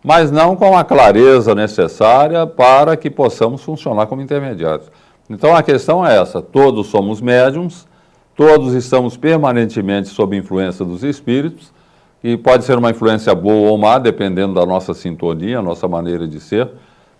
I: mas não com a clareza necessária para que possamos funcionar como intermediários. Então, a questão é essa: todos somos médiums, todos estamos permanentemente sob influência dos espíritos, e pode ser uma influência boa ou má, dependendo da nossa sintonia, nossa maneira de ser,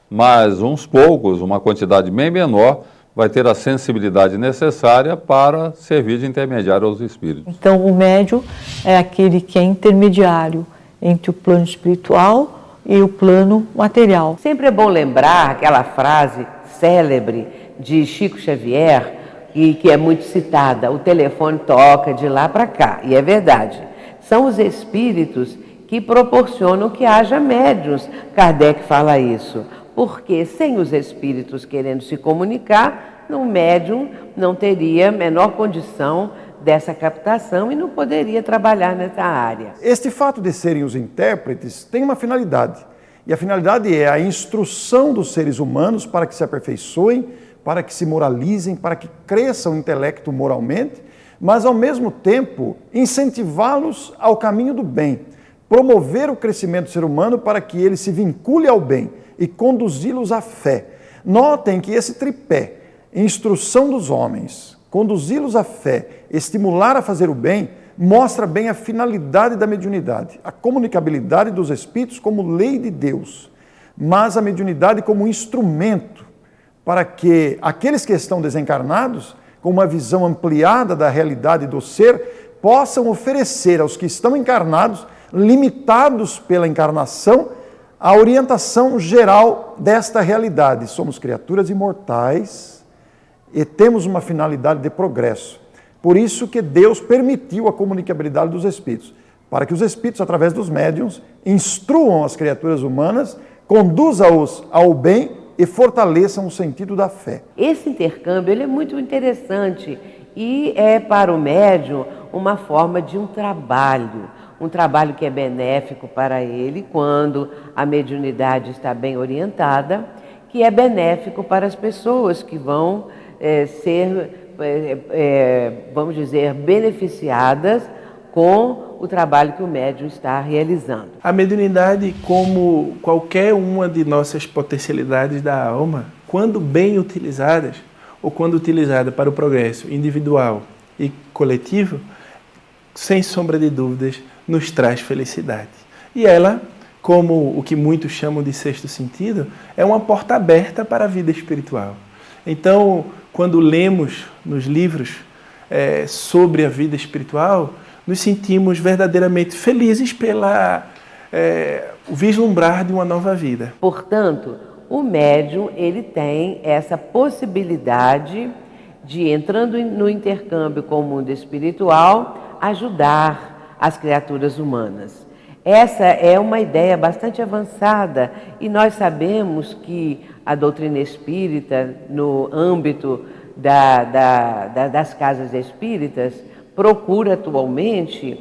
I: mas uns poucos, uma quantidade bem menor, vai ter a sensibilidade necessária para servir de intermediário aos espíritos.
G: Então, o médium é aquele que é intermediário entre o plano espiritual e o plano material.
E: Sempre é bom lembrar aquela frase célebre de Chico Xavier, e que é muito citada. O telefone toca de lá para cá, e é verdade. São os espíritos que proporcionam que haja médiuns. Kardec fala isso, porque sem os espíritos querendo se comunicar, o médium não teria a menor condição dessa captação e não poderia trabalhar nessa área.
D: Este fato de serem os intérpretes tem uma finalidade. E a finalidade é a instrução dos seres humanos para que se aperfeiçoem, para que se moralizem, para que cresçam o intelecto moralmente, mas ao mesmo tempo incentivá-los ao caminho do bem, promover o crescimento do ser humano para que ele se vincule ao bem e conduzi-los à fé. Notem que esse tripé, instrução dos homens, conduzi-los à fé, estimular a fazer o bem, mostra bem a finalidade da mediunidade, a comunicabilidade dos espíritos como lei de Deus, mas a mediunidade como instrumento para que aqueles que estão desencarnados, com uma visão ampliada da realidade do ser, possam oferecer aos que estão encarnados, limitados pela encarnação, a orientação geral desta realidade. Somos criaturas imortais e temos uma finalidade de progresso. Por isso que Deus permitiu a comunicabilidade dos espíritos, para que os espíritos, através dos médiuns, instruam as criaturas humanas, conduzam-os ao bem e fortaleçam o sentido da fé.
E: Esse intercâmbio ele é muito interessante e é para o médium uma forma de um trabalho que é benéfico para ele quando a mediunidade está bem orientada, que é benéfico para as pessoas que vão vamos dizer, beneficiadas com o trabalho que o médium está realizando.
J: A mediunidade, como qualquer uma de nossas potencialidades da alma, quando bem utilizadas, ou quando utilizada para o progresso individual e coletivo, sem sombra de dúvidas, nos traz felicidade. E ela, como o que muitos chamam de sexto sentido, é uma porta aberta para a vida espiritual. Então, quando lemos nos livros sobre a vida espiritual, nos sentimos verdadeiramente felizes pela vislumbrar de uma nova vida.
E: Portanto, o médium ele tem essa possibilidade de, entrando no intercâmbio com o mundo espiritual, ajudar as criaturas humanas. Essa é uma ideia bastante avançada e nós sabemos que a doutrina espírita, no âmbito das casas espíritas, procura atualmente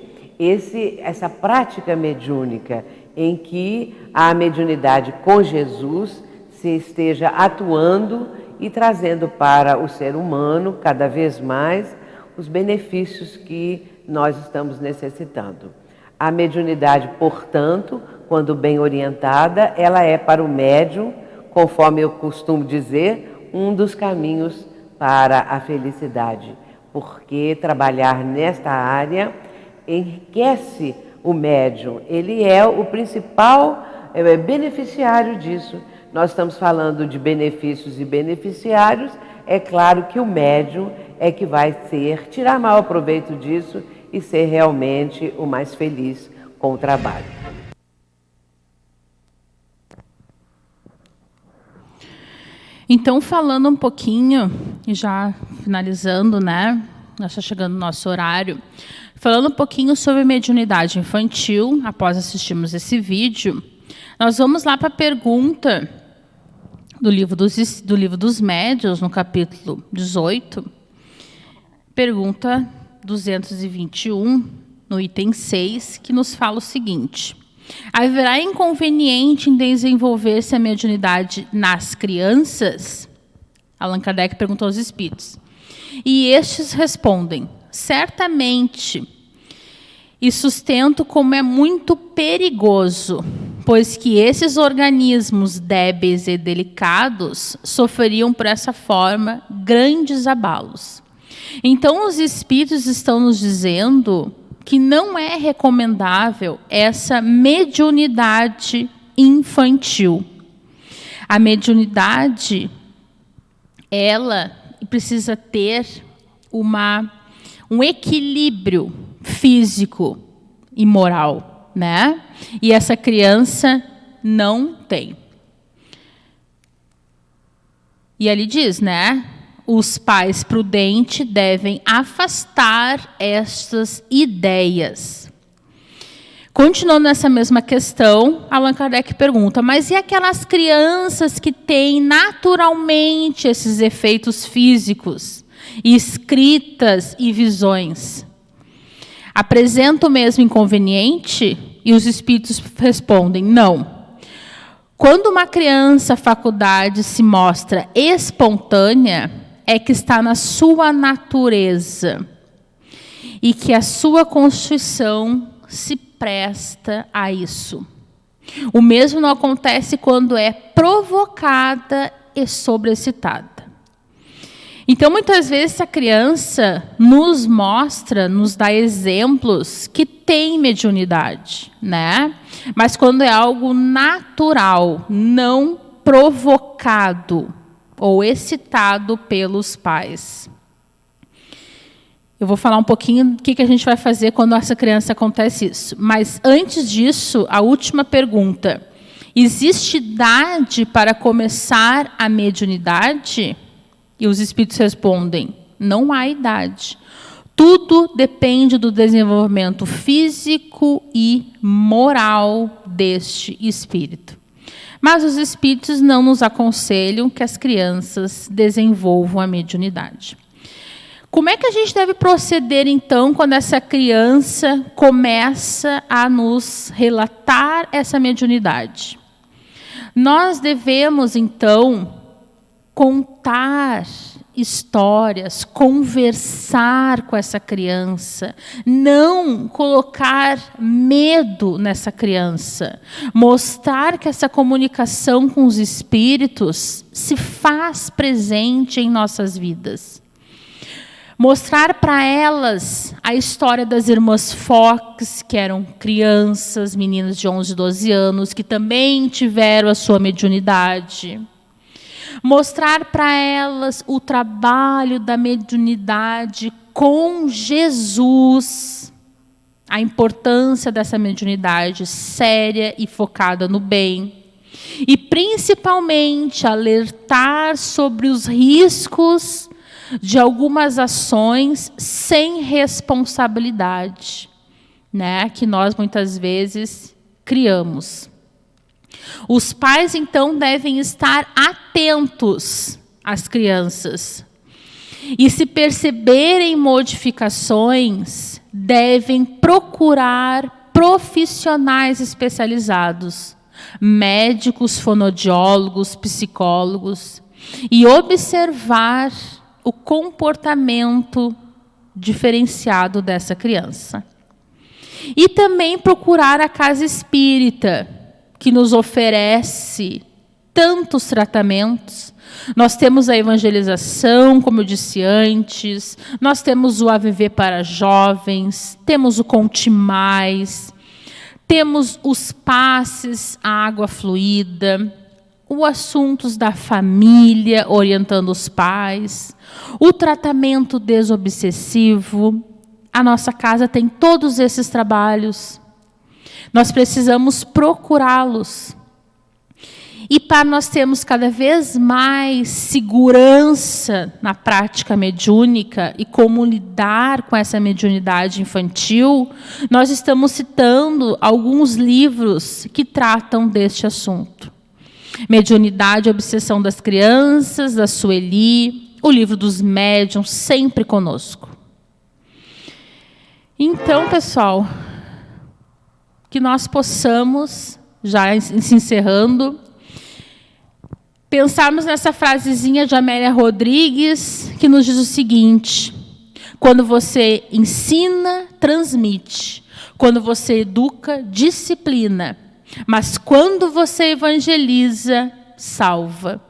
E: essa prática mediúnica em que a mediunidade com Jesus se esteja atuando e trazendo para o ser humano cada vez mais os benefícios que nós estamos necessitando. A mediunidade, portanto, quando bem orientada, ela é para o médium, conforme eu costumo dizer, um dos caminhos para a felicidade, porque trabalhar nesta área enriquece o médium, ele é o principal beneficiário disso. Nós estamos falando de benefícios e beneficiários, é claro que o médium é que vai tirar maior proveito disso e ser realmente o mais feliz com o trabalho.
A: Então, falando um pouquinho, e já finalizando, né? Nós está chegando no nosso horário. Falando um pouquinho sobre mediunidade infantil, após assistirmos esse vídeo, nós vamos lá para a pergunta do livro dos Médiuns, no capítulo 18, pergunta 221, no item 6, que nos fala o seguinte: haverá inconveniente em desenvolver-se a mediunidade nas crianças? Allan Kardec perguntou aos espíritos. E estes respondem: certamente, e sustento como é muito perigoso, pois que esses organismos débeis e delicados sofreriam por essa forma grandes abalos. Então, os espíritos estão nos dizendo que não é recomendável essa mediunidade infantil. A mediunidade, ela precisa ter um equilíbrio físico e moral, né? E essa criança não tem. E ali diz, né? Os pais prudentes devem afastar estas ideias. Continuando nessa mesma questão, Allan Kardec pergunta, mas e aquelas crianças que têm naturalmente esses efeitos físicos, escritas e visões? Apresenta o mesmo inconveniente? E os espíritos respondem, não. Quando uma criança, a faculdade se mostra espontânea, é que está na sua natureza e que a sua constituição se presta a isso. O mesmo não acontece quando é provocada e sobrexcitada. Então, muitas vezes, a criança nos mostra, nos dá exemplos que tem mediunidade, né? Mas quando é algo natural, não provocado ou excitado pelos pais. Eu vou falar um pouquinho do que a gente vai fazer quando essa criança acontece isso. Mas, antes disso, a última pergunta. Existe idade para começar a mediunidade? E os espíritos respondem, não há idade. Tudo depende do desenvolvimento físico e moral deste espírito. Mas os espíritos não nos aconselham que as crianças desenvolvam a mediunidade. Como é que a gente deve proceder, então, quando essa criança começa a nos relatar essa mediunidade? Nós devemos, então, contar histórias, conversar com essa criança, não colocar medo nessa criança, mostrar que essa comunicação com os espíritos se faz presente em nossas vidas. Mostrar para elas a história das irmãs Fox, que eram crianças, meninas de 11, 12 anos, que também tiveram a sua mediunidade. Mostrar para elas o trabalho da mediunidade com Jesus, a importância dessa mediunidade séria e focada no bem. E, principalmente, alertar sobre os riscos de algumas ações sem responsabilidade, né, que nós, muitas vezes, criamos. Os pais, então, devem estar atentos às crianças. E, se perceberem modificações, devem procurar profissionais especializados, médicos, fonoaudiólogos, psicólogos, e observar o comportamento diferenciado dessa criança. E também procurar a casa espírita, que nos oferece tantos tratamentos. Nós temos a evangelização, como eu disse antes, nós temos o AVV para jovens, temos o Conte Mais, temos os passes à água fluida, os assuntos da família, orientando os pais, o tratamento desobsessivo. A nossa casa tem todos esses trabalhos. Nós precisamos procurá-los. E para nós termos cada vez mais segurança na prática mediúnica e como lidar com essa mediunidade infantil, nós estamos citando alguns livros que tratam deste assunto. Mediunidade e Obsessão das Crianças, da Sueli, o livro dos médiuns, sempre conosco. Então, pessoal, que nós possamos, já se encerrando, pensarmos nessa frasezinha de Amélia Rodrigues, que nos diz o seguinte: quando você ensina, transmite. Quando você educa, disciplina. Mas quando você evangeliza, salva.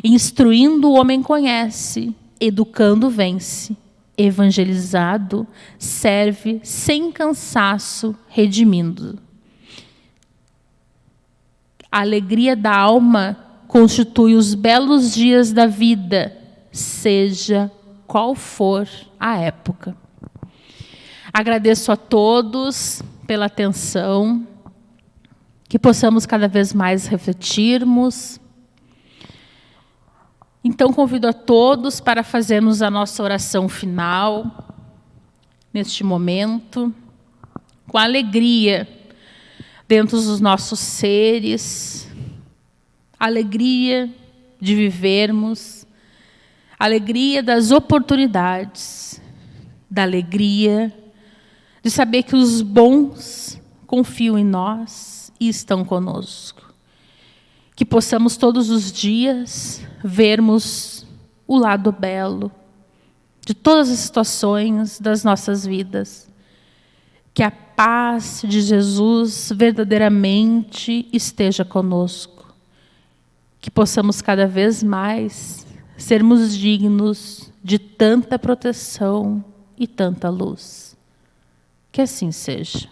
A: Instruindo, o homem conhece. Educando, vence. Evangelizado, serve sem cansaço, redimindo. A alegria da alma constitui os belos dias da vida, seja qual for a época. Agradeço a todos pela atenção, que possamos cada vez mais refletirmos, Então, convido a todos para fazermos a nossa oração final, neste momento, com alegria dentro dos nossos seres, alegria de vivermos, alegria das oportunidades, da alegria de saber que os bons confiam em nós e estão conosco. Que possamos todos os dias vermos o lado belo de todas as situações das nossas vidas. Que a paz de Jesus verdadeiramente esteja conosco. Que possamos cada vez mais sermos dignos de tanta proteção e tanta luz. Que assim seja.